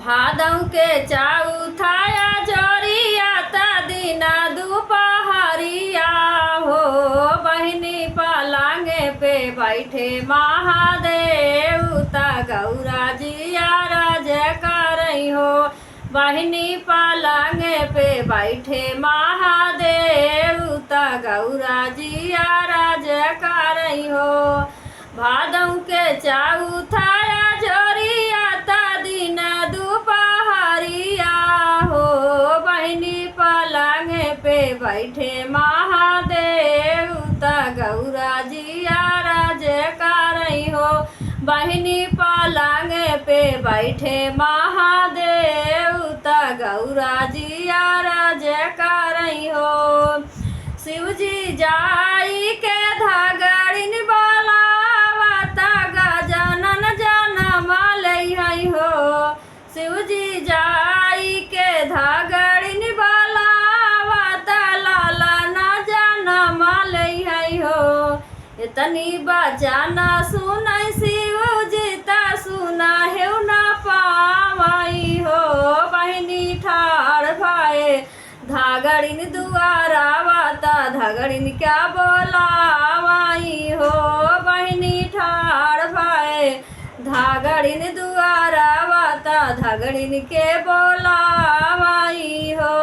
भादव के चौथाया जोरिया ता दीना दुपहरिया हो बहिनी पलंगे पे बैठे महादेव ता गौरा जिया राज करई हो। बहिनी पलंगे पे बैठे महादेव ता गौरा जिया राज करई हो। भादव के चौथाया जोरिया ता दिन दुपहरिया हो बहिनी पलंगे पे बैठे महादेव ता गौरा जिया राज करई हो। बहिनी पलंगे पे बैठे महादेव ता गौरा जिया राज करई हो। शिवजी जाई के धागड़िन बोलावा ता गजानन जनम लई हो। शिवजी जाई के धागड़िन बोलावा ता लालन जनम लई हो। इतनी बचाना सुनाई शिवजी ता सुना है ना पावाई हो। बहिनी ठाड़ भाए धागड़िन दुआरा वाता धागड़िन क्या बोलावाई हो। बहिनी ठाड़ भाए धागड़िन दुआरा वाता धागड़िन के बोलावाई हो।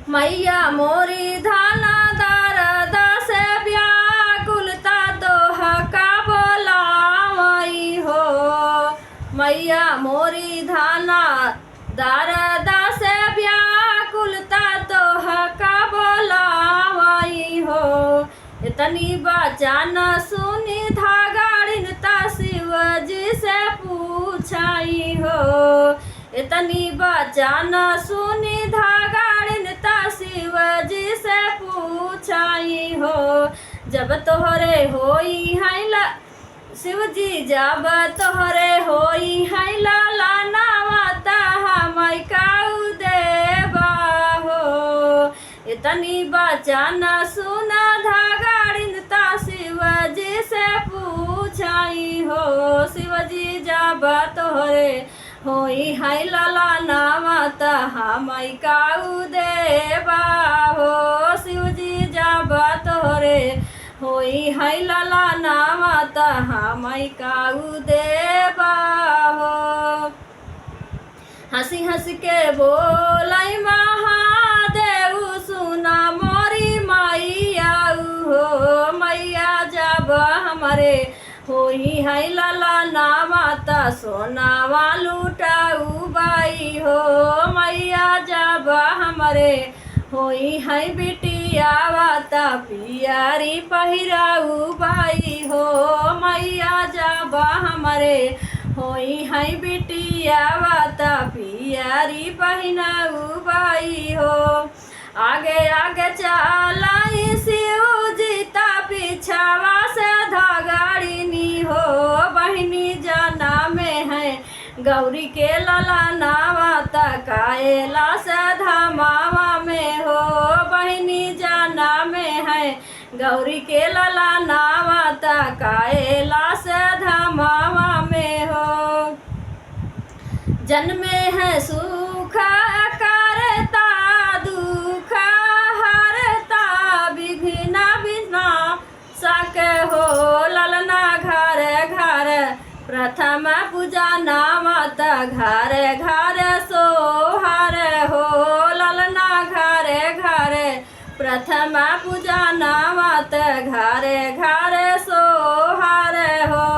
मैया मोरी धाना दर्द से व्याकुलता दोहा का बोलावाई हो। मैया मोरी धाना दर्द से व्याकुलता दोहा का बोलावाई हो। इतनी बचान सुनी धागड़िन ता शिवजी से पूछाई हो। इतनी बचान सुनी धागड़िन ता शिवजी से पूछाई हो। जब तोहरे होई है शिवजी जब तोहरे होई है लाला नावता हमई काऊ देवा हो। इतनी बचन सुना धागड़िन ता शिवजी से पूछाई हो। शिवजी जब तोहरे होई है लाला नावता हमई काऊ देवा हो। शिवजी जब तोहरे होई है लाला नावता हमई काऊ देवा हो। हंसी हंसी के बोलाई महादेव सुना मोरी मैया हो। मैया जब हमारे होई है लाला नावता सोनावा लुटाऊ बाई हो। मैया जब हमारे होई है बिटिया वाता पियारी पहिराऊ बाई हो। मैया जब हमारे होई है बिटिया वाता पियारी पहिनाऊ बाई हो। आगे आगे चलाई शिवजी ता पीछावा से धागड़िनी हो। बहिनी जाना में है गौरी के लाला नावता कायला से धामावा में हो। बहिनी जाना में है गौरी के लाला नावता कायला से धामावा में हो। जन्मे है सुख करता दुख हरता विघ्न बिना सके हो। ललना घर घर प्रथम पूजा नावता घर घर सोहर हो। ललना घर घर प्रथम पूजा नावता घर घर सोहर हो।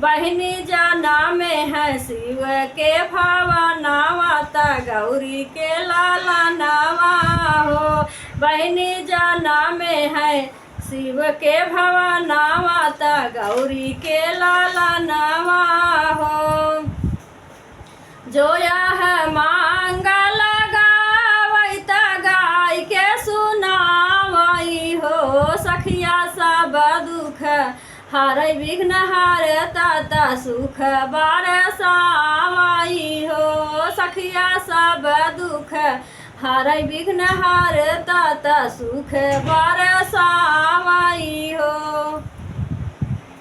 बहिनी जाना में है शिव के भावा नावता गौरी के लाला नावा हो। बहिनी जाना में है शिव के भवा नावता गौरी के लाला नावा हो। जोया है मांगल गावई ता गाय के सुनावई हो। सखिया सब दुख हारै विघ्न हारता ता सुख बरसावई हो। सखिया सब दुख हारै विघ्न हारता ता सुख बरसावई हो।